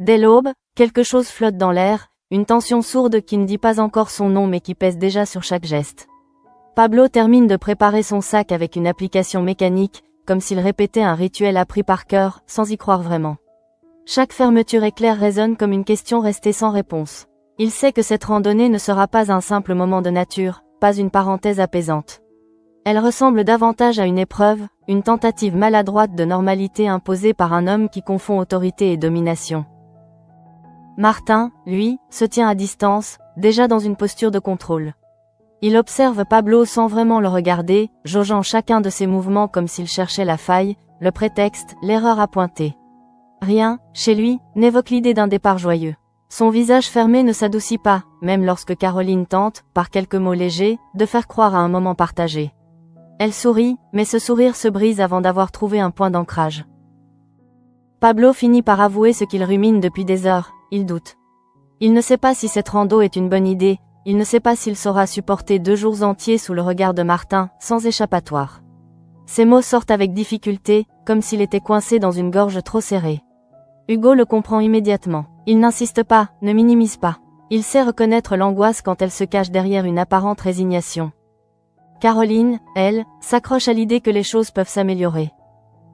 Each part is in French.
Dès l'aube, quelque chose flotte dans l'air, une tension sourde qui ne dit pas encore son nom mais qui pèse déjà sur chaque geste. Pablo termine de préparer son sac avec une application mécanique, comme s'il répétait un rituel appris par cœur, sans y croire vraiment. Chaque fermeture éclair résonne comme une question restée sans réponse. Il sait que cette randonnée ne sera pas un simple moment de nature, pas une parenthèse apaisante. Elle ressemble davantage à une épreuve, une tentative maladroite de normalité imposée par un homme qui confond autorité et domination. Martin, lui, se tient à distance, déjà dans une posture de contrôle. Il observe Pablo sans vraiment le regarder, jaugeant chacun de ses mouvements comme s'il cherchait la faille, le prétexte, l'erreur à pointer. Rien, chez lui, n'évoque l'idée d'un départ joyeux. Son visage fermé ne s'adoucit pas, même lorsque Caroline tente, par quelques mots légers, de faire croire à un moment partagé. Elle sourit, mais ce sourire se brise avant d'avoir trouvé un point d'ancrage. Pablo finit par avouer ce qu'il rumine depuis des heures, il doute. Il ne sait pas si cette rando est une bonne idée, il ne sait pas s'il saura supporter 2 jours entiers sous le regard de Martin, sans échappatoire. Ses mots sortent avec difficulté, comme s'il était coincé dans une gorge trop serrée. Hugo le comprend immédiatement. Il n'insiste pas, ne minimise pas. Il sait reconnaître l'angoisse quand elle se cache derrière une apparente résignation. Caroline, elle, s'accroche à l'idée que les choses peuvent s'améliorer.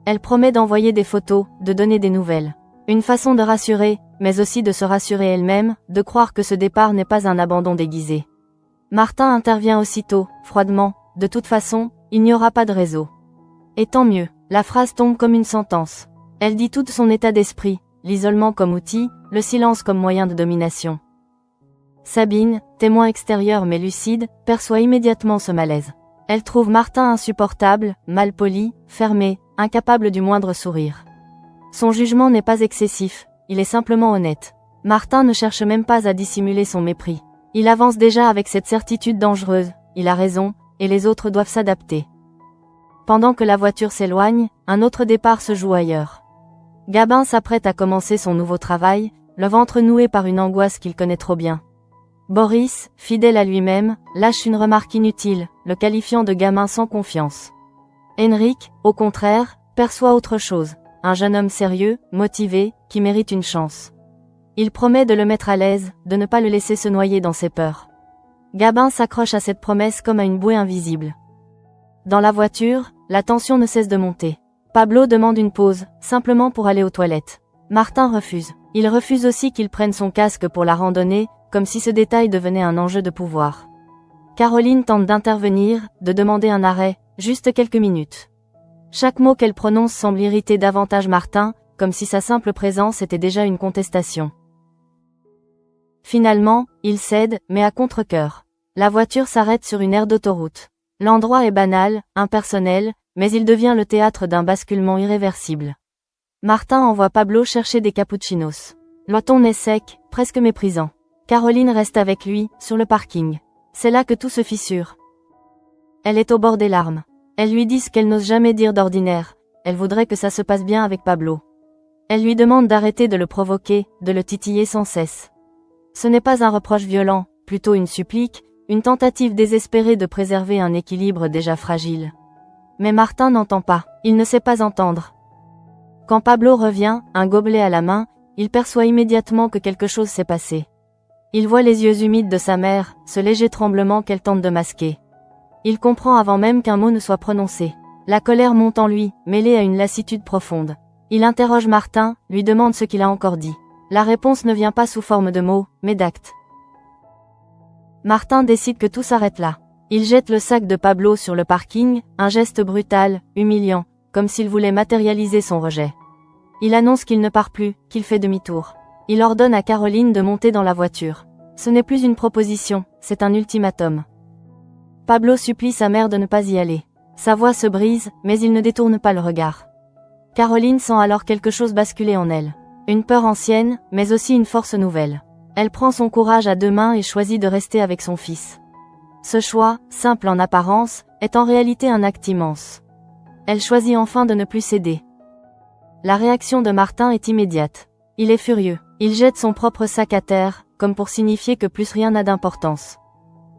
Elle promet d'envoyer des photos, de donner des nouvelles. Une façon de rassurer, mais aussi de se rassurer elle-même, de croire que ce départ n'est pas un abandon déguisé. Martin intervient aussitôt, froidement, de toute façon, il n'y aura pas de réseau. Et tant mieux, la phrase tombe comme une sentence. Elle dit tout son état d'esprit, l'isolement comme outil, le silence comme moyen de domination. Sabine, témoin extérieur mais lucide, perçoit immédiatement ce malaise. Elle trouve Martin insupportable, malpoli, fermé, incapable du moindre sourire. Son jugement n'est pas excessif, il est simplement honnête. Martin ne cherche même pas à dissimuler son mépris. Il avance déjà avec cette certitude dangereuse, il a raison, et les autres doivent s'adapter. Pendant que la voiture s'éloigne, un autre départ se joue ailleurs. Gabin s'apprête à commencer son nouveau travail, le ventre noué par une angoisse qu'il connaît trop bien. Boris, fidèle à lui-même, lâche une remarque inutile, le qualifiant de gamin sans confiance. Henrik, au contraire, perçoit autre chose, un jeune homme sérieux, motivé, qui mérite une chance. Il promet de le mettre à l'aise, de ne pas le laisser se noyer dans ses peurs. Gabin s'accroche à cette promesse comme à une bouée invisible. Dans la voiture, la tension ne cesse de monter. Pablo demande une pause, simplement pour aller aux toilettes. Martin refuse. Il refuse aussi qu'il prenne son casque pour la randonnée, comme si ce détail devenait un enjeu de pouvoir. Caroline tente d'intervenir, de demander un arrêt, juste quelques minutes. Chaque mot qu'elle prononce semble irriter davantage Martin, comme si sa simple présence était déjà une contestation. Finalement, il cède, mais à contre-cœur. La voiture s'arrête sur une aire d'autoroute. L'endroit est banal, impersonnel, mais il devient le théâtre d'un basculement irréversible. Martin envoie Pablo chercher des cappuccinos. Le ton est sec, presque méprisant. Caroline reste avec lui, sur le parking. C'est là que tout se fissure. Elle est au bord des larmes. Elle lui dit ce qu'elle n'ose jamais dire d'ordinaire, elle voudrait que ça se passe bien avec Pablo. Elle lui demande d'arrêter de le provoquer, de le titiller sans cesse. Ce n'est pas un reproche violent, plutôt une supplique, une tentative désespérée de préserver un équilibre déjà fragile. Mais Martin n'entend pas, il ne sait pas entendre. Quand Pablo revient, un gobelet à la main, il perçoit immédiatement que quelque chose s'est passé. Il voit les yeux humides de sa mère, ce léger tremblement qu'elle tente de masquer. Il comprend avant même qu'un mot ne soit prononcé. La colère monte en lui, mêlée à une lassitude profonde. Il interroge Martin, lui demande ce qu'il a encore dit. La réponse ne vient pas sous forme de mots, mais d'actes. Martin décide que tout s'arrête là. Il jette le sac de Pablo sur le parking, un geste brutal, humiliant, comme s'il voulait matérialiser son rejet. Il annonce qu'il ne part plus, qu'il fait demi-tour. Il ordonne à Caroline de monter dans la voiture. Ce n'est plus une proposition, c'est un ultimatum. Pablo supplie sa mère de ne pas y aller. Sa voix se brise, mais il ne détourne pas le regard. Caroline sent alors quelque chose basculer en elle. Une peur ancienne, mais aussi une force nouvelle. Elle prend son courage à 2 mains et choisit de rester avec son fils. Ce choix, simple en apparence, est en réalité un acte immense. Elle choisit enfin de ne plus céder. La réaction de Martin est immédiate. Il est furieux. Il jette son propre sac à terre, comme pour signifier que plus rien n'a d'importance.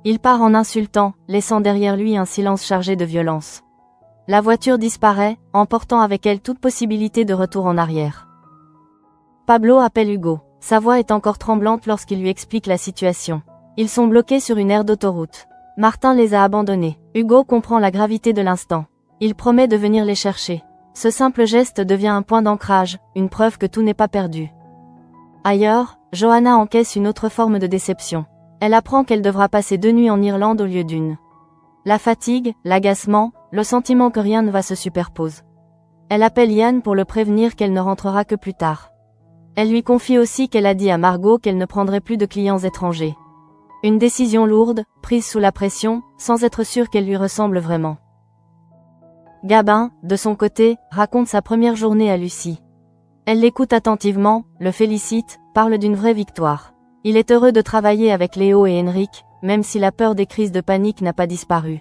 Il part en insultant, laissant derrière lui un silence chargé de violence. La voiture disparaît, emportant avec elle toute possibilité de retour en arrière. Pablo appelle Hugo. Sa voix est encore tremblante lorsqu'il lui explique la situation. Ils sont bloqués sur une aire d'autoroute. Martin les a abandonnés. Hugo comprend la gravité de l'instant. Il promet de venir les chercher. Ce simple geste devient un point d'ancrage, une preuve que tout n'est pas perdu. Ailleurs, Johanna encaisse une autre forme de déception. Elle apprend qu'elle devra passer 2 nuits en Irlande au lieu d'1. La fatigue, l'agacement, le sentiment que rien ne va se superpose. Elle appelle Ian pour le prévenir qu'elle ne rentrera que plus tard. Elle lui confie aussi qu'elle a dit à Margot qu'elle ne prendrait plus de clients étrangers. Une décision lourde, prise sous la pression, sans être sûre qu'elle lui ressemble vraiment. Gabin, de son côté, raconte sa première journée à Lucie. Elle l'écoute attentivement, le félicite, parle d'une vraie victoire. Il est heureux de travailler avec Léo et Henrik, même si la peur des crises de panique n'a pas disparu.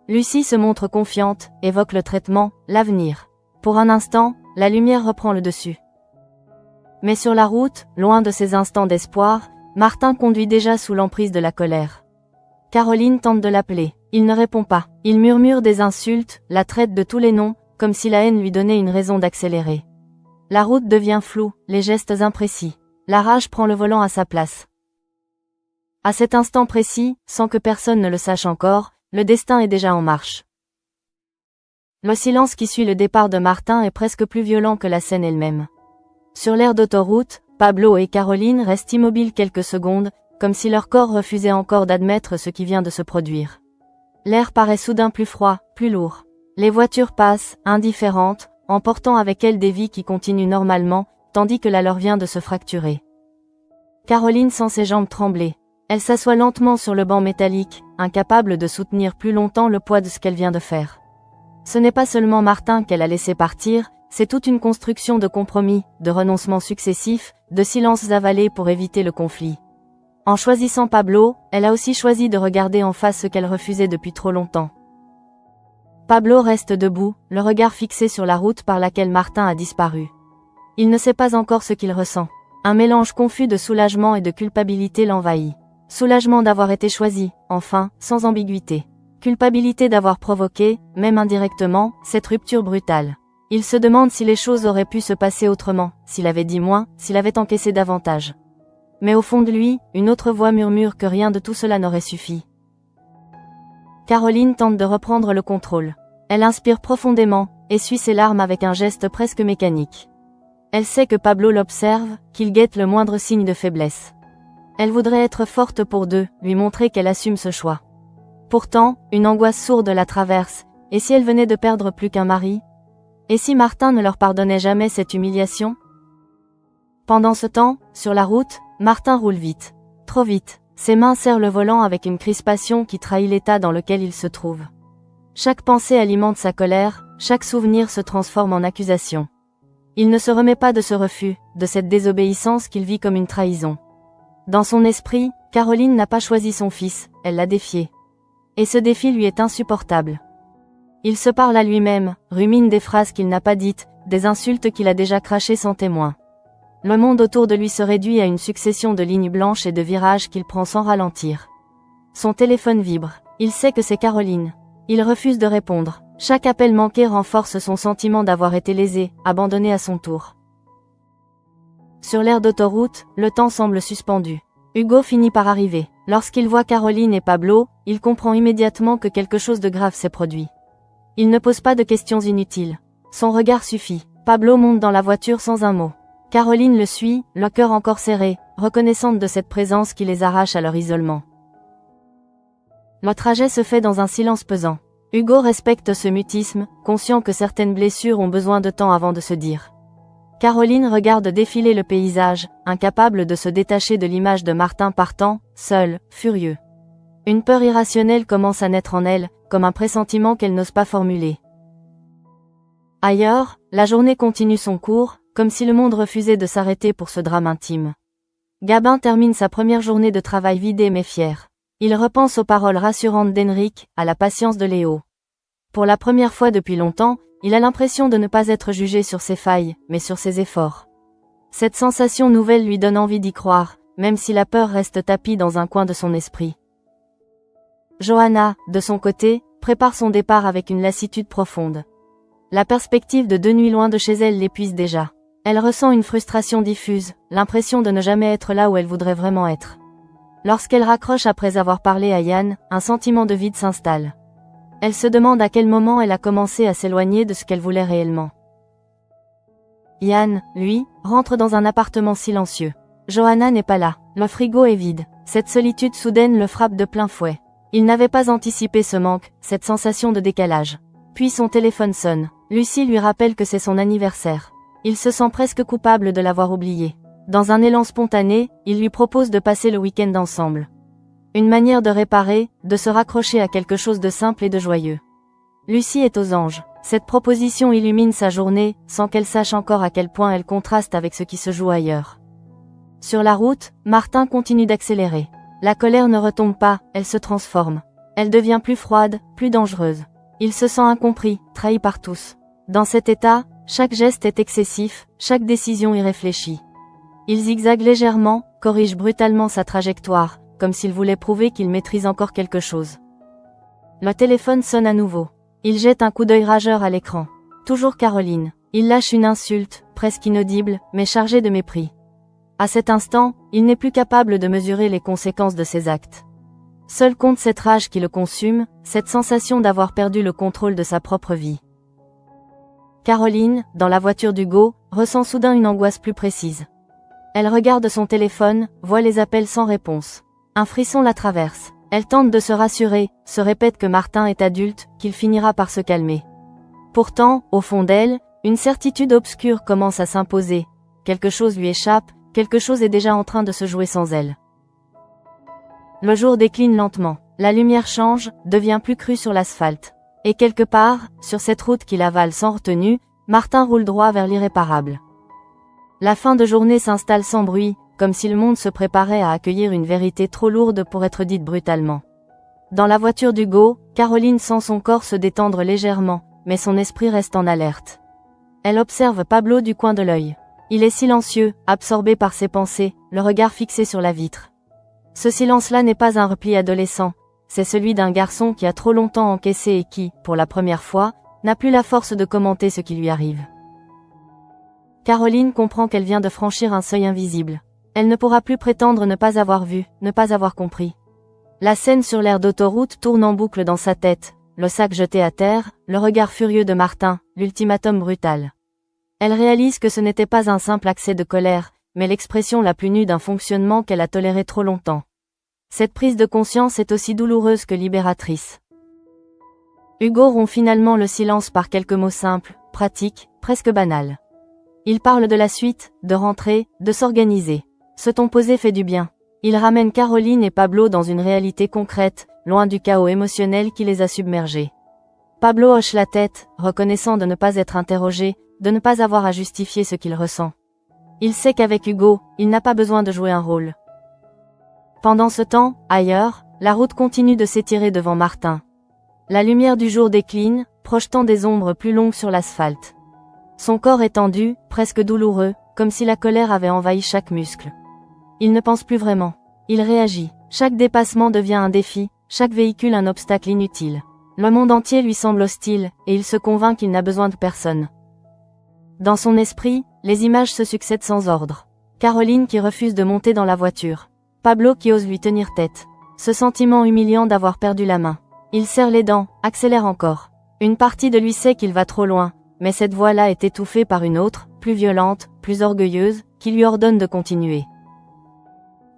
Lucie se montre confiante, évoque le traitement, l'avenir. Pour un instant, la lumière reprend le dessus. Mais sur la route, loin de ces instants d'espoir, Martin conduit déjà sous l'emprise de la colère. Caroline tente de l'appeler. Il ne répond pas. Il murmure des insultes, la traite de tous les noms, comme si la haine lui donnait une raison d'accélérer. La route devient floue, les gestes imprécis. La rage prend le volant à sa place. À cet instant précis, sans que personne ne le sache encore, le destin est déjà en marche. Le silence qui suit le départ de Martin est presque plus violent que la scène elle-même. Sur l'aire d'autoroute, Pablo et Caroline restent immobiles quelques secondes, comme si leur corps refusait encore d'admettre ce qui vient de se produire. L'air paraît soudain plus froid, plus lourd. Les voitures passent, indifférentes, emportant avec elles des vies qui continuent normalement, tandis que la leur vient de se fracturer. Caroline sent ses jambes trembler. Elle s'assoit lentement sur le banc métallique, incapable de soutenir plus longtemps le poids de ce qu'elle vient de faire. Ce n'est pas seulement Martin qu'elle a laissé partir, c'est toute une construction de compromis, de renoncements successifs, de silences avalés pour éviter le conflit. En choisissant Pablo, elle a aussi choisi de regarder en face ce qu'elle refusait depuis trop longtemps. Pablo reste debout, le regard fixé sur la route par laquelle Martin a disparu. Il ne sait pas encore ce qu'il ressent. Un mélange confus de soulagement et de culpabilité l'envahit. Soulagement d'avoir été choisi, enfin, sans ambiguïté. Culpabilité d'avoir provoqué, même indirectement, cette rupture brutale. Il se demande si les choses auraient pu se passer autrement, s'il avait dit moins, s'il avait encaissé davantage. Mais au fond de lui, une autre voix murmure que rien de tout cela n'aurait suffi. Caroline tente de reprendre le contrôle. Elle inspire profondément, essuie ses larmes avec un geste presque mécanique. Elle sait que Pablo l'observe, qu'il guette le moindre signe de faiblesse. Elle voudrait être forte pour deux, lui montrer qu'elle assume ce choix. Pourtant, une angoisse sourde la traverse, et si elle venait de perdre plus qu'un mari? Et si Martin ne leur pardonnait jamais cette humiliation? Pendant ce temps, sur la route, Martin roule vite. Trop vite. Ses mains serrent le volant avec une crispation qui trahit l'état dans lequel il se trouve. Chaque pensée alimente sa colère, chaque souvenir se transforme en accusation. Il ne se remet pas de ce refus, de cette désobéissance qu'il vit comme une trahison. Dans son esprit, Caroline n'a pas choisi son fils, elle l'a défié. Et ce défi lui est insupportable. Il se parle à lui-même, rumine des phrases qu'il n'a pas dites, des insultes qu'il a déjà crachées sans témoin. Le monde autour de lui se réduit à une succession de lignes blanches et de virages qu'il prend sans ralentir. Son téléphone vibre. Il sait que c'est Caroline. Il refuse de répondre. Chaque appel manqué renforce son sentiment d'avoir été lésé, abandonné à son tour. Sur l'aire d'autoroute, le temps semble suspendu. Hugo finit par arriver. Lorsqu'il voit Caroline et Pablo, il comprend immédiatement que quelque chose de grave s'est produit. Il ne pose pas de questions inutiles. Son regard suffit. Pablo monte dans la voiture sans un mot. Caroline le suit, le cœur encore serré, reconnaissante de cette présence qui les arrache à leur isolement. Le trajet se fait dans un silence pesant. Hugo respecte ce mutisme, conscient que certaines blessures ont besoin de temps avant de se dire. Caroline regarde défiler le paysage, incapable de se détacher de l'image de Martin partant, seul, furieux. Une peur irrationnelle commence à naître en elle, comme un pressentiment qu'elle n'ose pas formuler. Ailleurs, la journée continue son cours, comme si le monde refusait de s'arrêter pour ce drame intime. Gabin termine sa première journée de travail vidé mais fier. Il repense aux paroles rassurantes d'Henrik, à la patience de Léo. Pour la première fois depuis longtemps, il a l'impression de ne pas être jugé sur ses failles, mais sur ses efforts. Cette sensation nouvelle lui donne envie d'y croire, même si la peur reste tapie dans un coin de son esprit. Johanna, de son côté, prépare son départ avec une lassitude profonde. La perspective de 2 nuits loin de chez elle l'épuise déjà. Elle ressent une frustration diffuse, l'impression de ne jamais être là où elle voudrait vraiment être. Lorsqu'elle raccroche après avoir parlé à Yann, un sentiment de vide s'installe. Elle se demande à quel moment elle a commencé à s'éloigner de ce qu'elle voulait réellement. Yann, lui, rentre dans un appartement silencieux. Johanna n'est pas là, le frigo est vide. Cette solitude soudaine le frappe de plein fouet. Il n'avait pas anticipé ce manque, cette sensation de décalage. Puis son téléphone sonne. Lucie lui rappelle que c'est son anniversaire. Il se sent presque coupable de l'avoir oublié. Dans un élan spontané, il lui propose de passer le week-end ensemble. Une manière de réparer, de se raccrocher à quelque chose de simple et de joyeux. Lucie est aux anges. Cette proposition illumine sa journée, sans qu'elle sache encore à quel point elle contraste avec ce qui se joue ailleurs. Sur la route, Martin continue d'accélérer. La colère ne retombe pas, elle se transforme. Elle devient plus froide, plus dangereuse. Il se sent incompris, trahi par tous. Dans cet état, chaque geste est excessif, chaque décision irréfléchie. Il zigzague légèrement, corrige brutalement sa trajectoire, comme s'il voulait prouver qu'il maîtrise encore quelque chose. Le téléphone sonne à nouveau. Il jette un coup d'œil rageur à l'écran. Toujours Caroline. Il lâche une insulte, presque inaudible, mais chargée de mépris. À cet instant, il n'est plus capable de mesurer les conséquences de ses actes. Seul compte cette rage qui le consume, cette sensation d'avoir perdu le contrôle de sa propre vie. Caroline, dans la voiture d'Hugo, ressent soudain une angoisse plus précise. Elle regarde son téléphone, voit les appels sans réponse. Un frisson la traverse. Elle tente de se rassurer, se répète que Martin est adulte, qu'il finira par se calmer. Pourtant, au fond d'elle, une certitude obscure commence à s'imposer. Quelque chose lui échappe, quelque chose est déjà en train de se jouer sans elle. Le jour décline lentement. La lumière change, devient plus crue sur l'asphalte. Et quelque part, sur cette route qu'il avale sans retenue, Martin roule droit vers l'irréparable. La fin de journée s'installe sans bruit, comme si le monde se préparait à accueillir une vérité trop lourde pour être dite brutalement. Dans la voiture d'Hugo, Caroline sent son corps se détendre légèrement, mais son esprit reste en alerte. Elle observe Pablo du coin de l'œil. Il est silencieux, absorbé par ses pensées, le regard fixé sur la vitre. Ce silence-là n'est pas un repli adolescent, c'est celui d'un garçon qui a trop longtemps encaissé et qui, pour la première fois, n'a plus la force de commenter ce qui lui arrive. Caroline comprend qu'elle vient de franchir un seuil invisible. Elle ne pourra plus prétendre ne pas avoir vu, ne pas avoir compris. La scène sur l'aire d'autoroute tourne en boucle dans sa tête, le sac jeté à terre, le regard furieux de Martin, l'ultimatum brutal. Elle réalise que ce n'était pas un simple accès de colère, mais l'expression la plus nue d'un fonctionnement qu'elle a toléré trop longtemps. Cette prise de conscience est aussi douloureuse que libératrice. Hugo rompt finalement le silence par quelques mots simples, pratiques, presque banals. Il parle de la suite, de rentrer, de s'organiser. Ce ton posé fait du bien. Il ramène Caroline et Pablo dans une réalité concrète, loin du chaos émotionnel qui les a submergés. Pablo hoche la tête, reconnaissant de ne pas être interrogé, de ne pas avoir à justifier ce qu'il ressent. Il sait qu'avec Hugo, il n'a pas besoin de jouer un rôle. Pendant ce temps, ailleurs, la route continue de s'étirer devant Martin. La lumière du jour décline, projetant des ombres plus longues sur l'asphalte. Son corps est tendu, presque douloureux, comme si la colère avait envahi chaque muscle. Il ne pense plus vraiment. Il réagit. Chaque dépassement devient un défi, chaque véhicule un obstacle inutile. Le monde entier lui semble hostile, et il se convainc qu'il n'a besoin de personne. Dans son esprit, les images se succèdent sans ordre. Caroline qui refuse de monter dans la voiture. Pablo qui ose lui tenir tête. Ce sentiment humiliant d'avoir perdu la main. Il serre les dents, accélère encore. Une partie de lui sait qu'il va trop loin, mais cette voix-là est étouffée par une autre, plus violente, plus orgueilleuse, qui lui ordonne de continuer.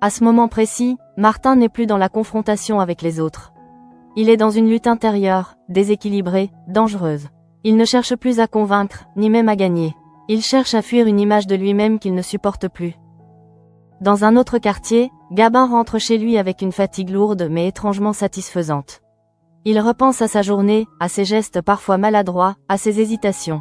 À ce moment précis, Martin n'est plus dans la confrontation avec les autres. Il est dans une lutte intérieure, déséquilibrée, dangereuse. Il ne cherche plus à convaincre, ni même à gagner. Il cherche à fuir une image de lui-même qu'il ne supporte plus. Dans un autre quartier, Gabin rentre chez lui avec une fatigue lourde mais étrangement satisfaisante. Il repense à sa journée, à ses gestes parfois maladroits, à ses hésitations.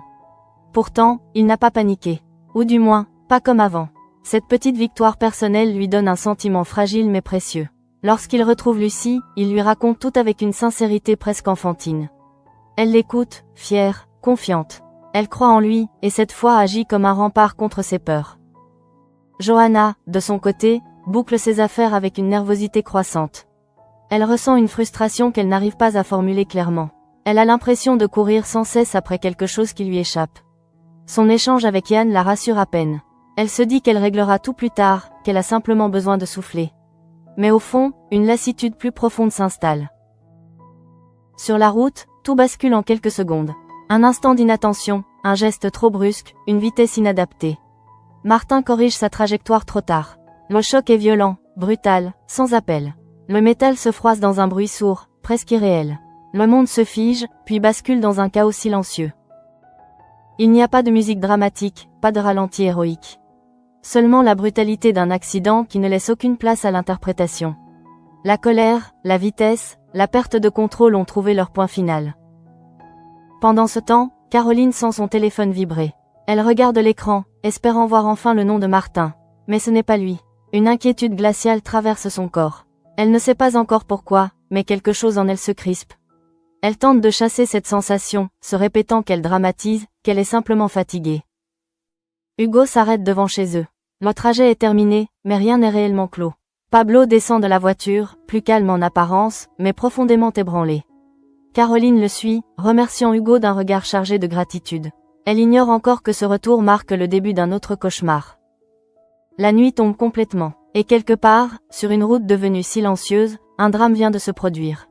Pourtant, il n'a pas paniqué. Ou du moins, pas comme avant. Cette petite victoire personnelle lui donne un sentiment fragile mais précieux. Lorsqu'il retrouve Lucie, il lui raconte tout avec une sincérité presque enfantine. Elle l'écoute, fière, confiante. Elle croit en lui, et cette fois agit comme un rempart contre ses peurs. Johanna, de son côté, boucle ses affaires avec une nervosité croissante. Elle ressent une frustration qu'elle n'arrive pas à formuler clairement. Elle a l'impression de courir sans cesse après quelque chose qui lui échappe. Son échange avec Yann la rassure à peine. Elle se dit qu'elle réglera tout plus tard, qu'elle a simplement besoin de souffler. Mais au fond, une lassitude plus profonde s'installe. Sur la route, tout bascule en quelques secondes. Un instant d'inattention, un geste trop brusque, une vitesse inadaptée. Martin corrige sa trajectoire trop tard. Le choc est violent, brutal, sans appel. Le métal se froisse dans un bruit sourd, presque irréel. Le monde se fige, puis bascule dans un chaos silencieux. Il n'y a pas de musique dramatique, pas de ralenti héroïque. Seulement la brutalité d'un accident qui ne laisse aucune place à l'interprétation. La colère, la vitesse, la perte de contrôle ont trouvé leur point final. Pendant ce temps, Caroline sent son téléphone vibrer. Elle regarde l'écran, espérant voir enfin le nom de Martin. Mais ce n'est pas lui. Une inquiétude glaciale traverse son corps. Elle ne sait pas encore pourquoi, mais quelque chose en elle se crispe. Elle tente de chasser cette sensation, se répétant qu'elle dramatise, qu'elle est simplement fatiguée. Hugo s'arrête devant chez eux. Le trajet est terminé, mais rien n'est réellement clos. Pablo descend de la voiture, plus calme en apparence, mais profondément ébranlé. Caroline le suit, remerciant Hugo d'un regard chargé de gratitude. Elle ignore encore que ce retour marque le début d'un autre cauchemar. La nuit tombe complètement, et quelque part, sur une route devenue silencieuse, un drame vient de se produire.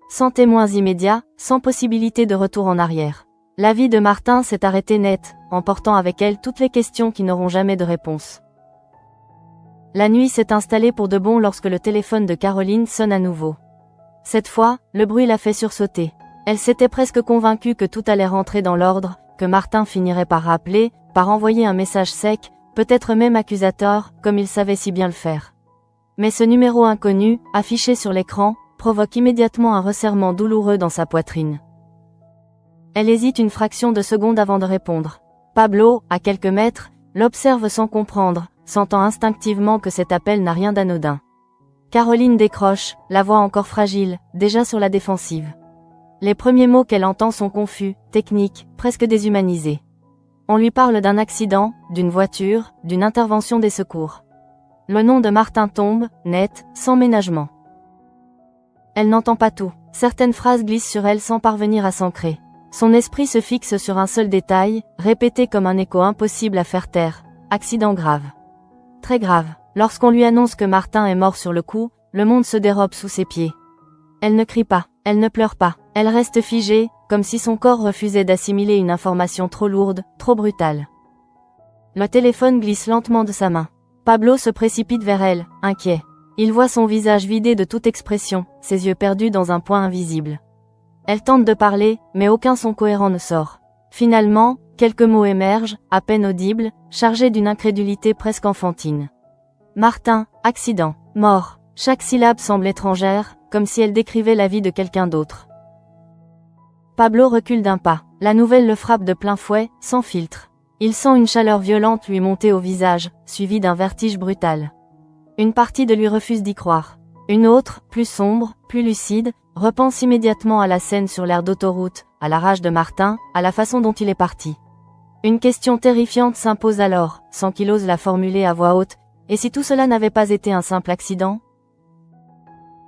Sans témoins immédiats, sans possibilité de retour en arrière. La vie de Martin s'est arrêtée net, emportant avec elle toutes les questions qui n'auront jamais de réponse. La nuit s'est installée pour de bon lorsque le téléphone de Caroline sonne à nouveau. Cette fois, le bruit l'a fait sursauter. Elle s'était presque convaincue que tout allait rentrer dans l'ordre, que Martin finirait par rappeler, par envoyer un message sec, peut-être même accusateur, comme il savait si bien le faire. Mais ce numéro inconnu, affiché sur l'écran, provoque immédiatement un resserrement douloureux dans sa poitrine. Elle hésite une fraction de seconde avant de répondre. Pablo, à quelques mètres, l'observe sans comprendre, sentant instinctivement que cet appel n'a rien d'anodin. Caroline décroche, la voix encore fragile, déjà sur la défensive. Les premiers mots qu'elle entend sont confus, techniques, presque déshumanisés. On lui parle d'un accident, d'une voiture, d'une intervention des secours. Le nom de Martin tombe, net, sans ménagement. Elle n'entend pas tout. Certaines phrases glissent sur elle sans parvenir à s'ancrer. Son esprit se fixe sur un seul détail, répété comme un écho impossible à faire taire. Accident grave. Très grave. Lorsqu'on lui annonce que Martin est mort sur le coup, le monde se dérobe sous ses pieds. Elle ne crie pas, elle ne pleure pas, elle reste figée, comme si son corps refusait d'assimiler une information trop lourde, trop brutale. Le téléphone glisse lentement de sa main. Pablo se précipite vers elle, inquiet. Il voit son visage vidé de toute expression, ses yeux perdus dans un point invisible. Elle tente de parler, mais aucun son cohérent ne sort. Finalement, quelques mots émergent, à peine audibles, chargés d'une incrédulité presque enfantine. Martin, accident, mort. Chaque syllabe semble étrangère, comme si elle décrivait la vie de quelqu'un d'autre. Pablo recule d'un pas. La nouvelle le frappe de plein fouet, sans filtre. Il sent une chaleur violente lui monter au visage, suivie d'un vertige brutal. Une partie de lui refuse d'y croire. Une autre, plus sombre, plus lucide, repense immédiatement à la scène sur l'aire d'autoroute, à la rage de Martin, à la façon dont il est parti. Une question terrifiante s'impose alors, sans qu'il ose la formuler à voix haute. Et si tout cela n'avait pas été un simple accident?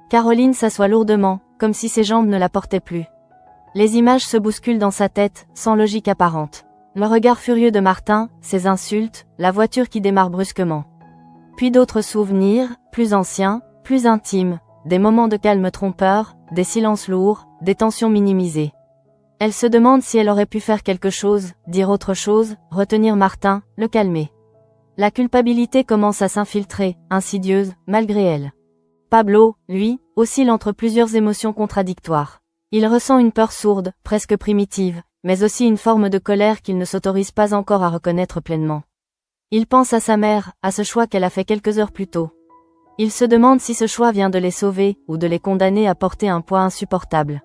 Caroline s'assoit lourdement, comme si ses jambes ne la portaient plus. Les images se bousculent dans sa tête, sans logique apparente. Le regard furieux de Martin, ses insultes, la voiture qui démarre brusquement. Puis d'autres souvenirs, plus anciens, plus intimes, des moments de calme trompeur, des silences lourds, des tensions minimisées. Elle se demande si elle aurait pu faire quelque chose, dire autre chose, retenir Martin, le calmer. La culpabilité commence à s'infiltrer, insidieuse, malgré elle. Pablo, lui, oscille entre plusieurs émotions contradictoires. Il ressent une peur sourde, presque primitive, mais aussi une forme de colère qu'il ne s'autorise pas encore à reconnaître pleinement. Il pense à sa mère, à ce choix qu'elle a fait quelques heures plus tôt. Il se demande si ce choix vient de les sauver, ou de les condamner à porter un poids insupportable.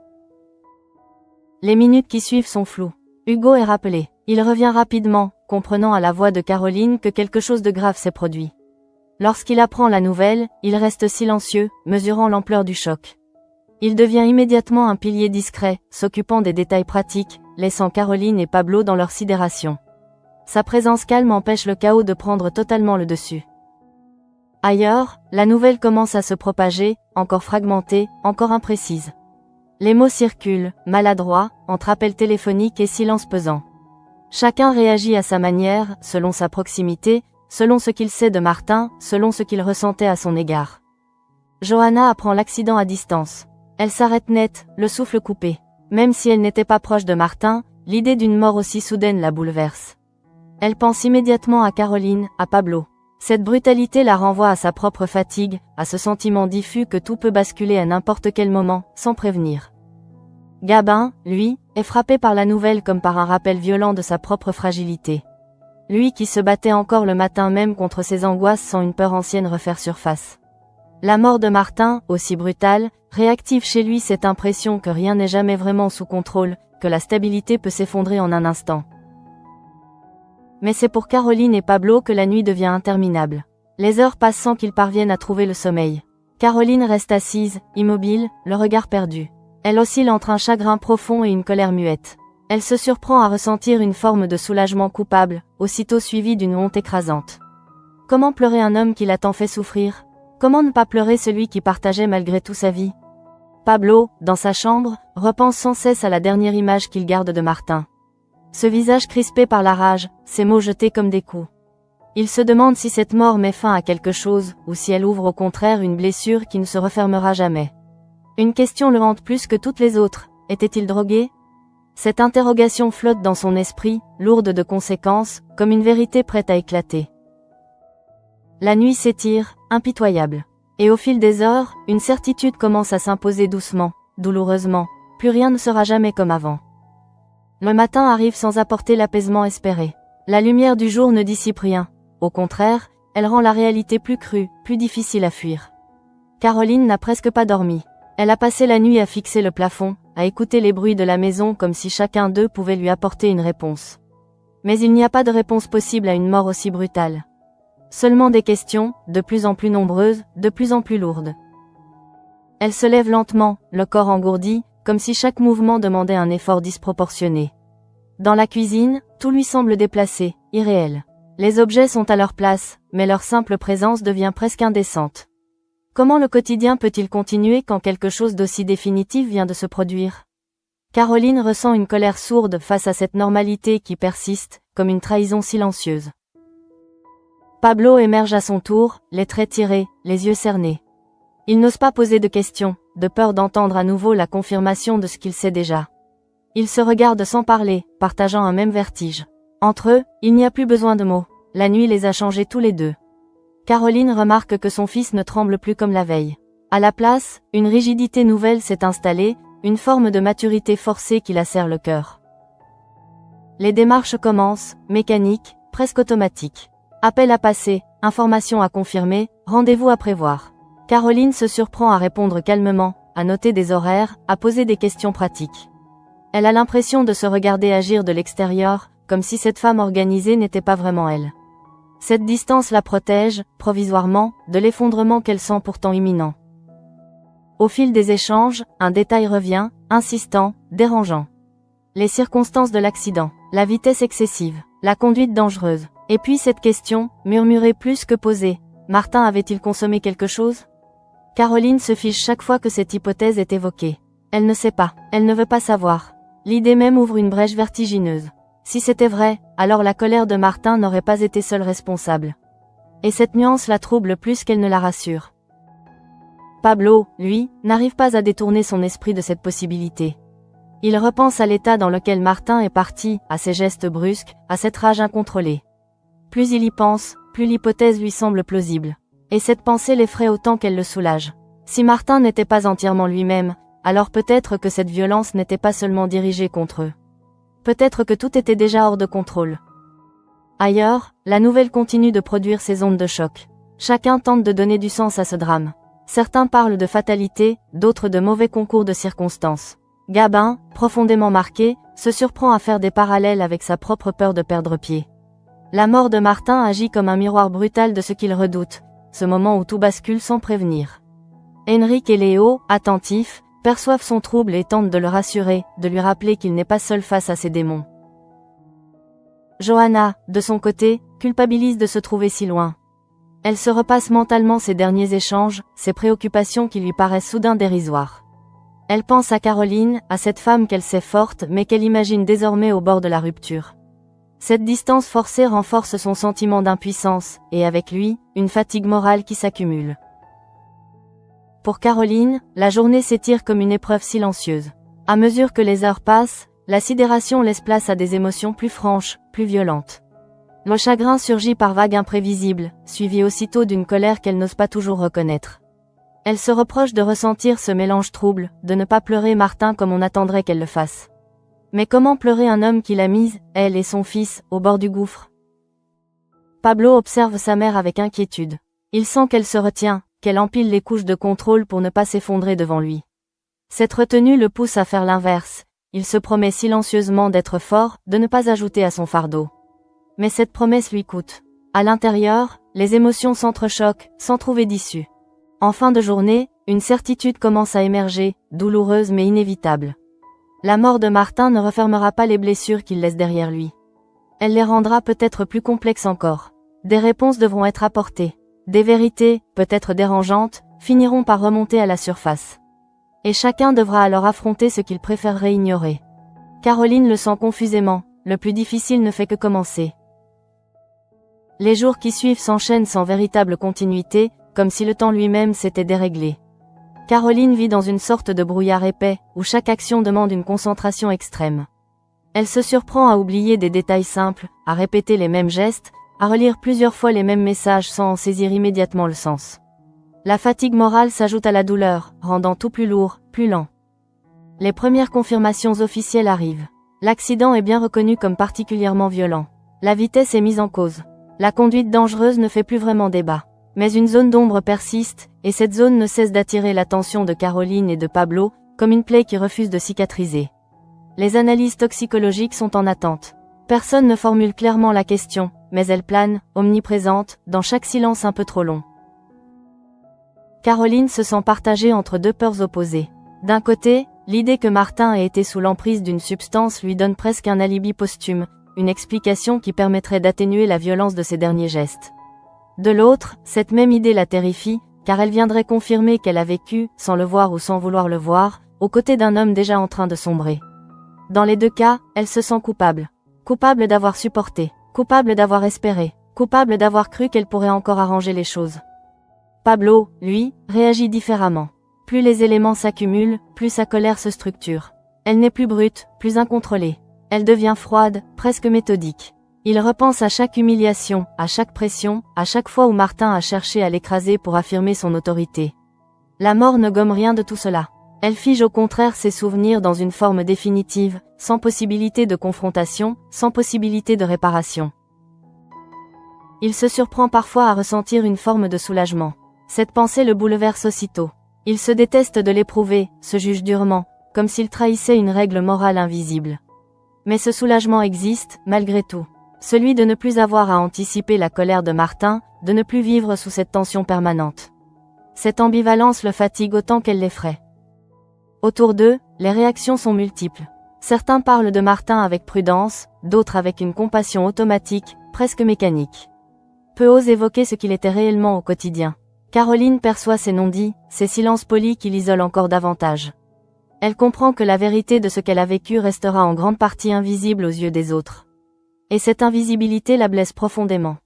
Les minutes qui suivent sont floues. Hugo est rappelé. Il revient rapidement, comprenant à la voix de Caroline que quelque chose de grave s'est produit. Lorsqu'il apprend la nouvelle, il reste silencieux, mesurant l'ampleur du choc. Il devient immédiatement un pilier discret, s'occupant des détails pratiques, laissant Caroline et Pablo dans leur sidération. Sa présence calme empêche le chaos de prendre totalement le dessus. Ailleurs, la nouvelle commence à se propager, encore fragmentée, encore imprécise. Les mots circulent, maladroits, entre appels téléphoniques et silence pesant. Chacun réagit à sa manière, selon sa proximité, selon ce qu'il sait de Martin, selon ce qu'il ressentait à son égard. Johanna apprend l'accident à distance. Elle s'arrête net, le souffle coupé. Même si elle n'était pas proche de Martin, l'idée d'une mort aussi soudaine la bouleverse. Elle pense immédiatement à Caroline, à Pablo. Cette brutalité la renvoie à sa propre fatigue, à ce sentiment diffus que tout peut basculer à n'importe quel moment, sans prévenir. Gabin, lui, est frappé par la nouvelle comme par un rappel violent de sa propre fragilité. Lui qui se battait encore le matin même contre ses angoisses sans une peur ancienne refaire surface. La mort de Martin, aussi brutale, réactive chez lui cette impression que rien n'est jamais vraiment sous contrôle, que la stabilité peut s'effondrer en un instant. Mais c'est pour Caroline et Pablo que la nuit devient interminable. Les heures passent sans qu'ils parviennent à trouver le sommeil. Caroline reste assise, immobile, le regard perdu. Elle oscille entre un chagrin profond et une colère muette. Elle se surprend à ressentir une forme de soulagement coupable, aussitôt suivie d'une honte écrasante. Comment pleurer un homme qui l'a tant fait souffrir ? Comment ne pas pleurer celui qui partageait malgré tout sa vie ? Pablo, dans sa chambre, repense sans cesse à la dernière image qu'il garde de Martin. Ce visage crispé par la rage, ces mots jetés comme des coups. Il se demande si cette mort met fin à quelque chose, ou si elle ouvre au contraire une blessure qui ne se refermera jamais. Une question le hante plus que toutes les autres, était-il drogué ? Cette interrogation flotte dans son esprit, lourde de conséquences, comme une vérité prête à éclater. La nuit s'étire, impitoyable. Et au fil des heures, une certitude commence à s'imposer doucement, douloureusement. Plus rien ne sera jamais comme avant. Le matin arrive sans apporter l'apaisement espéré. La lumière du jour ne dissipe rien. Au contraire, elle rend la réalité plus crue, plus difficile à fuir. Caroline n'a presque pas dormi. Elle a passé la nuit à fixer le plafond, à écouter les bruits de la maison comme si chacun d'eux pouvait lui apporter une réponse. Mais il n'y a pas de réponse possible à une mort aussi brutale. Seulement des questions, de plus en plus nombreuses, de plus en plus lourdes. Elle se lève lentement, le corps engourdi, comme si chaque mouvement demandait un effort disproportionné. Dans la cuisine, tout lui semble déplacé, irréel. Les objets sont à leur place, mais leur simple présence devient presque indécente. Comment le quotidien peut-il continuer quand quelque chose d'aussi définitif vient de se produire ? Caroline ressent une colère sourde face à cette normalité qui persiste, comme une trahison silencieuse. Pablo émerge à son tour, les traits tirés, les yeux cernés. Il n'ose pas poser de questions, de peur d'entendre à nouveau la confirmation de ce qu'il sait déjà. Ils se regardent sans parler, partageant un même vertige. Entre eux, il n'y a plus besoin de mots. La nuit les a changés tous les deux. Caroline remarque que son fils ne tremble plus comme la veille. À la place, une rigidité nouvelle s'est installée, une forme de maturité forcée qui lacère le cœur. Les démarches commencent, mécaniques, presque automatiques. Appel à passer, information à confirmer, rendez-vous à prévoir. Caroline se surprend à répondre calmement, à noter des horaires, à poser des questions pratiques. Elle a l'impression de se regarder agir de l'extérieur, comme si cette femme organisée n'était pas vraiment elle. Cette distance la protège, provisoirement, de l'effondrement qu'elle sent pourtant imminent. Au fil des échanges, un détail revient, insistant, dérangeant. Les circonstances de l'accident, la vitesse excessive, la conduite dangereuse. Et puis cette question, murmurée plus que posée. Martin avait-il consommé quelque chose ? Caroline se fiche chaque fois que cette hypothèse est évoquée. Elle ne sait pas, elle ne veut pas savoir. L'idée même ouvre une brèche vertigineuse. Si c'était vrai, alors la colère de Martin n'aurait pas été seule responsable. Et cette nuance la trouble plus qu'elle ne la rassure. Pablo, lui, n'arrive pas à détourner son esprit de cette possibilité. Il repense à l'état dans lequel Martin est parti, à ses gestes brusques, à cette rage incontrôlée. Plus il y pense, plus l'hypothèse lui semble plausible. Et cette pensée l'effraie autant qu'elle le soulage. Si Martin n'était pas entièrement lui-même, alors peut-être que cette violence n'était pas seulement dirigée contre eux. Peut-être que tout était déjà hors de contrôle. Ailleurs, la nouvelle continue de produire ses ondes de choc. Chacun tente de donner du sens à ce drame. Certains parlent de fatalité, d'autres de mauvais concours de circonstances. Gabin, profondément marqué, se surprend à faire des parallèles avec sa propre peur de perdre pied. La mort de Martin agit comme un miroir brutal de ce qu'il redoute, ce moment où tout bascule sans prévenir. Henrik et Léo, attentifs, perçoivent son trouble et tentent de le rassurer, de lui rappeler qu'il n'est pas seul face à ses démons. Johanna, de son côté, culpabilise de se trouver si loin. Elle se repasse mentalement ces derniers échanges, ces préoccupations qui lui paraissent soudain dérisoires. Elle pense à Caroline, à cette femme qu'elle sait forte mais qu'elle imagine désormais au bord de la rupture. Cette distance forcée renforce son sentiment d'impuissance, et avec lui, une fatigue morale qui s'accumule. Pour Caroline, la journée s'étire comme une épreuve silencieuse. À mesure que les heures passent, la sidération laisse place à des émotions plus franches, plus violentes. Le chagrin surgit par vagues imprévisibles, suivi aussitôt d'une colère qu'elle n'ose pas toujours reconnaître. Elle se reproche de ressentir ce mélange trouble, de ne pas pleurer Martin comme on attendrait qu'elle le fasse. Mais comment pleurer un homme qui l'a mise, elle et son fils, au bord du gouffre? Pablo observe sa mère avec inquiétude. Il sent qu'elle se retient, qu'elle empile les couches de contrôle pour ne pas s'effondrer devant lui. Cette retenue le pousse à faire l'inverse. Il se promet silencieusement d'être fort, de ne pas ajouter à son fardeau. Mais cette promesse lui coûte. À l'intérieur, les émotions s'entrechoquent, sans trouver d'issue. En fin de journée, une certitude commence à émerger, douloureuse mais inévitable. La mort de Martin ne refermera pas les blessures qu'il laisse derrière lui. Elle les rendra peut-être plus complexes encore. Des réponses devront être apportées. Des vérités, peut-être dérangeantes, finiront par remonter à la surface. Et chacun devra alors affronter ce qu'il préférerait ignorer. Caroline le sent confusément, le plus difficile ne fait que commencer. Les jours qui suivent s'enchaînent sans véritable continuité, comme si le temps lui-même s'était déréglé. Caroline vit dans une sorte de brouillard épais, où chaque action demande une concentration extrême. Elle se surprend à oublier des détails simples, à répéter les mêmes gestes, à relire plusieurs fois les mêmes messages sans en saisir immédiatement le sens. La fatigue morale s'ajoute à la douleur, rendant tout plus lourd, plus lent. Les premières confirmations officielles arrivent. L'accident est bien reconnu comme particulièrement violent. La vitesse est mise en cause. La conduite dangereuse ne fait plus vraiment débat. Mais une zone d'ombre persiste, et cette zone ne cesse d'attirer l'attention de Caroline et de Pablo, comme une plaie qui refuse de cicatriser. Les analyses toxicologiques sont en attente. Personne ne formule clairement la question, mais elle plane, omniprésente, dans chaque silence un peu trop long. Caroline se sent partagée entre deux peurs opposées. D'un côté, l'idée que Martin ait été sous l'emprise d'une substance lui donne presque un alibi posthume, une explication qui permettrait d'atténuer la violence de ses derniers gestes. De l'autre, cette même idée la terrifie, car elle viendrait confirmer qu'elle a vécu, sans le voir ou sans vouloir le voir, aux côtés d'un homme déjà en train de sombrer. Dans les deux cas, elle se sent coupable. Coupable d'avoir supporté, coupable d'avoir espéré, coupable d'avoir cru qu'elle pourrait encore arranger les choses. Pablo, lui, réagit différemment. Plus les éléments s'accumulent, plus sa colère se structure. Elle n'est plus brute, plus incontrôlée. Elle devient froide, presque méthodique. Il repense à chaque humiliation, à chaque pression, à chaque fois où Martin a cherché à l'écraser pour affirmer son autorité. La mort ne gomme rien de tout cela. Elle fige au contraire ses souvenirs dans une forme définitive, sans possibilité de confrontation, sans possibilité de réparation. Il se surprend parfois à ressentir une forme de soulagement. Cette pensée le bouleverse aussitôt. Il se déteste de l'éprouver, se juge durement, comme s'il trahissait une règle morale invisible. Mais ce soulagement existe, malgré tout. Celui de ne plus avoir à anticiper la colère de Martin, de ne plus vivre sous cette tension permanente. Cette ambivalence le fatigue autant qu'elle l'effraie. Autour d'eux, les réactions sont multiples. Certains parlent de Martin avec prudence, d'autres avec une compassion automatique, presque mécanique. Peu osent évoquer ce qu'il était réellement au quotidien. Caroline perçoit ces non-dits, ces silences polis qui l'isolent encore davantage. Elle comprend que la vérité de ce qu'elle a vécu restera en grande partie invisible aux yeux des autres. Et cette invisibilité la blesse profondément.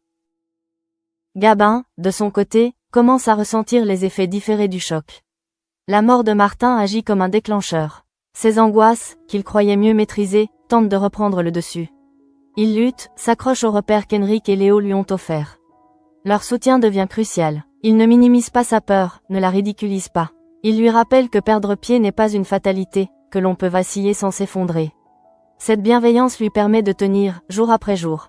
Gabin, de son côté, commence à ressentir les effets différés du choc. La mort de Martin agit comme un déclencheur. Ses angoisses, qu'il croyait mieux maîtriser, tentent de reprendre le dessus. Il lutte, s'accroche aux repères qu'Henrik et Léo lui ont offerts. Leur soutien devient crucial. Il ne minimise pas sa peur, ne la ridiculise pas. Il lui rappelle que perdre pied n'est pas une fatalité, que l'on peut vaciller sans s'effondrer. Cette bienveillance lui permet de tenir, jour après jour.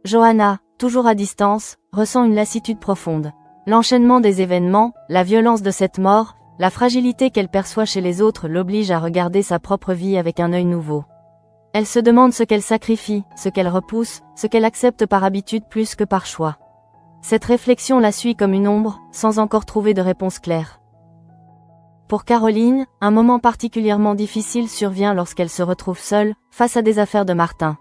Johanna, toujours à distance, ressent une lassitude profonde. L'enchaînement des événements, la violence de cette mort, la fragilité qu'elle perçoit chez les autres l'oblige à regarder sa propre vie avec un œil nouveau. Elle se demande ce qu'elle sacrifie, ce qu'elle repousse, ce qu'elle accepte par habitude plus que par choix. Cette réflexion la suit comme une ombre, sans encore trouver de réponse claire. Pour Caroline, un moment particulièrement difficile survient lorsqu'elle se retrouve seule, face à des affaires de Martin.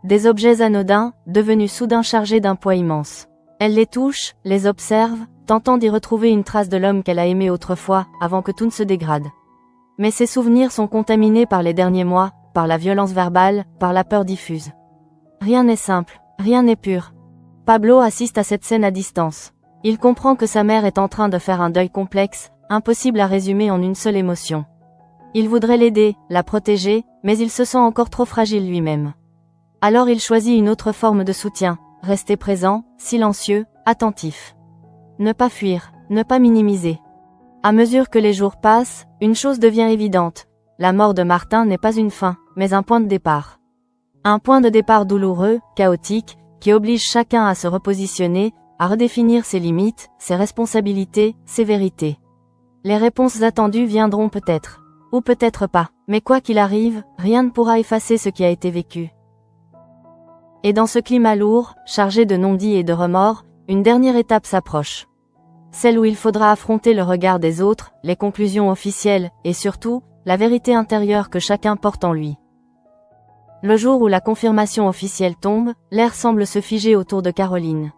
Des objets anodins, devenus soudain chargés d'un poids immense. Elle les touche, les observe, tentant d'y retrouver une trace de l'homme qu'elle a aimé autrefois, avant que tout ne se dégrade. Mais ses souvenirs sont contaminés par les derniers mois, par la violence verbale, par la peur diffuse. Rien n'est simple, rien n'est pur. Pablo assiste à cette scène à distance. Il comprend que sa mère est en train de faire un deuil complexe, impossible à résumer en une seule émotion. Il voudrait l'aider, la protéger, mais il se sent encore trop fragile lui-même. Alors il choisit une autre forme de soutien, rester présent, silencieux, attentif. Ne pas fuir, ne pas minimiser. À mesure que les jours passent, une chose devient évidente. La mort de Martin n'est pas une fin, mais un point de départ. Un point de départ douloureux, chaotique, qui oblige chacun à se repositionner, à redéfinir ses limites, ses responsabilités, ses vérités. Les réponses attendues viendront peut-être, ou peut-être pas, mais quoi qu'il arrive, rien ne pourra effacer ce qui a été vécu. Et dans ce climat lourd, chargé de non-dits et de remords, une dernière étape s'approche. Celle où il faudra affronter le regard des autres, les conclusions officielles, et surtout, la vérité intérieure que chacun porte en lui. Le jour où la confirmation officielle tombe, l'air semble se figer autour de Caroline.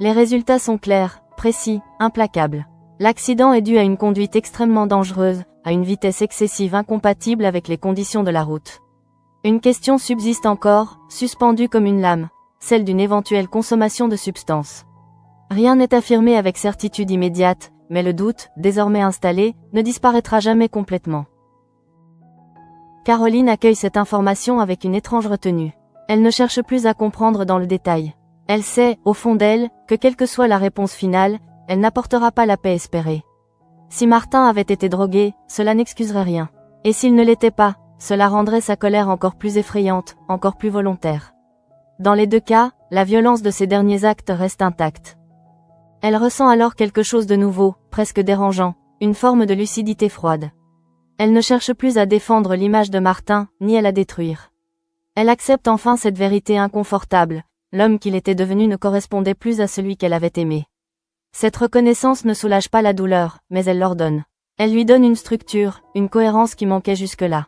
Les résultats sont clairs, précis, implacables. L'accident est dû à une conduite extrêmement dangereuse, à une vitesse excessive incompatible avec les conditions de la route. Une question subsiste encore, suspendue comme une lame, celle d'une éventuelle consommation de substances. Rien n'est affirmé avec certitude immédiate, mais le doute, désormais installé, ne disparaîtra jamais complètement. Caroline accueille cette information avec une étrange retenue. Elle ne cherche plus à comprendre dans le détail. Elle sait, au fond d'elle, que quelle que soit la réponse finale, elle n'apportera pas la paix espérée. Si Martin avait été drogué, cela n'excuserait rien. Et s'il ne l'était pas, cela rendrait sa colère encore plus effrayante, encore plus volontaire. Dans les deux cas, la violence de ses derniers actes reste intacte. Elle ressent alors quelque chose de nouveau, presque dérangeant, une forme de lucidité froide. Elle ne cherche plus à défendre l'image de Martin, ni à la détruire. Elle accepte enfin cette vérité inconfortable, l'homme qu'il était devenu ne correspondait plus à celui qu'elle avait aimé. Cette reconnaissance ne soulage pas la douleur, mais elle l'ordonne. Elle lui donne une structure, une cohérence qui manquait jusque-là.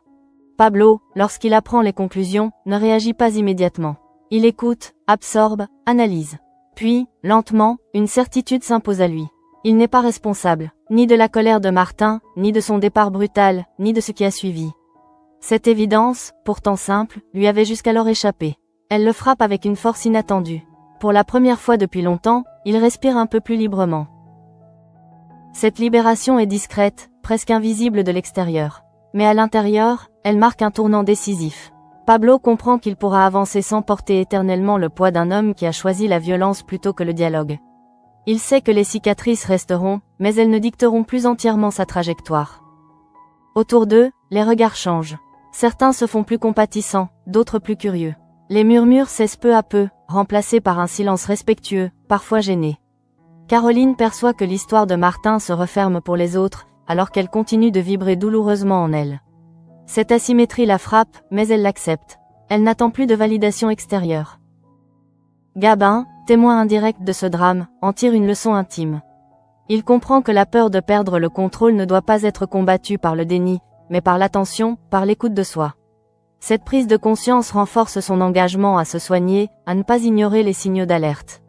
Pablo, lorsqu'il apprend les conclusions, ne réagit pas immédiatement. Il écoute, absorbe, analyse. Puis, lentement, une certitude s'impose à lui. Il n'est pas responsable, ni de la colère de Martin, ni de son départ brutal, ni de ce qui a suivi. Cette évidence, pourtant simple, lui avait jusqu'alors échappé. Elle le frappe avec une force inattendue. Pour la première fois depuis longtemps, il respire un peu plus librement. Cette libération est discrète, presque invisible de l'extérieur. Mais à l'intérieur, elle marque un tournant décisif. Pablo comprend qu'il pourra avancer sans porter éternellement le poids d'un homme qui a choisi la violence plutôt que le dialogue. Il sait que les cicatrices resteront, mais elles ne dicteront plus entièrement sa trajectoire. Autour d'eux, les regards changent. Certains se font plus compatissants, d'autres plus curieux. Les murmures cessent peu à peu, remplacés par un silence respectueux, parfois gêné. Caroline perçoit que l'histoire de Martin se referme pour les autres, alors qu'elle continue de vibrer douloureusement en elle. Cette asymétrie la frappe, mais elle l'accepte. Elle n'attend plus de validation extérieure. Gabin, témoin indirect de ce drame, en tire une leçon intime. Il comprend que la peur de perdre le contrôle ne doit pas être combattue par le déni, mais par l'attention, par l'écoute de soi. Cette prise de conscience renforce son engagement à se soigner, à ne pas ignorer les signaux d'alerte.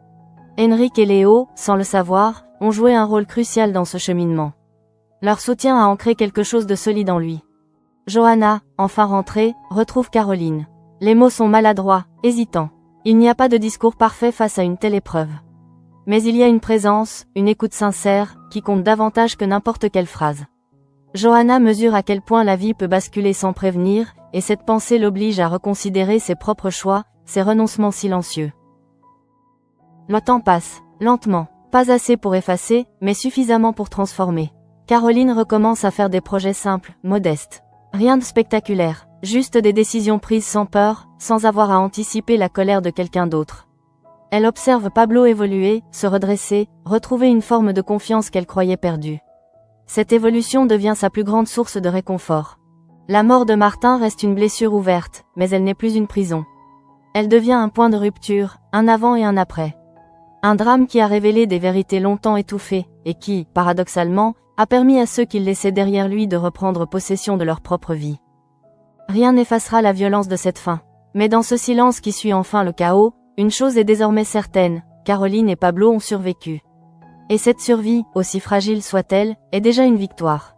Henrik et Léo, sans le savoir, ont joué un rôle crucial dans ce cheminement. Leur soutien a ancré quelque chose de solide en lui. Johanna, enfin rentrée, retrouve Caroline. Les mots sont maladroits, hésitants. Il n'y a pas de discours parfait face à une telle épreuve. Mais il y a une présence, une écoute sincère, qui compte davantage que n'importe quelle phrase. Johanna mesure à quel point la vie peut basculer sans prévenir, et cette pensée l'oblige à reconsidérer ses propres choix, ses renoncements silencieux. Le temps passe, lentement, pas assez pour effacer, mais suffisamment pour transformer. Caroline recommence à faire des projets simples, modestes. Rien de spectaculaire, juste des décisions prises sans peur, sans avoir à anticiper la colère de quelqu'un d'autre. Elle observe Pablo évoluer, se redresser, retrouver une forme de confiance qu'elle croyait perdue. Cette évolution devient sa plus grande source de réconfort. La mort de Martin reste une blessure ouverte, mais elle n'est plus une prison. Elle devient un point de rupture, un avant et un après. Un drame qui a révélé des vérités longtemps étouffées, et qui, paradoxalement, a permis à ceux qui le laissaient derrière lui de reprendre possession de leur propre vie. Rien n'effacera la violence de cette fin. Mais dans ce silence qui suit enfin le chaos, une chose est désormais certaine, Caroline et Pablo ont survécu. Et cette survie, aussi fragile soit-elle, est déjà une victoire.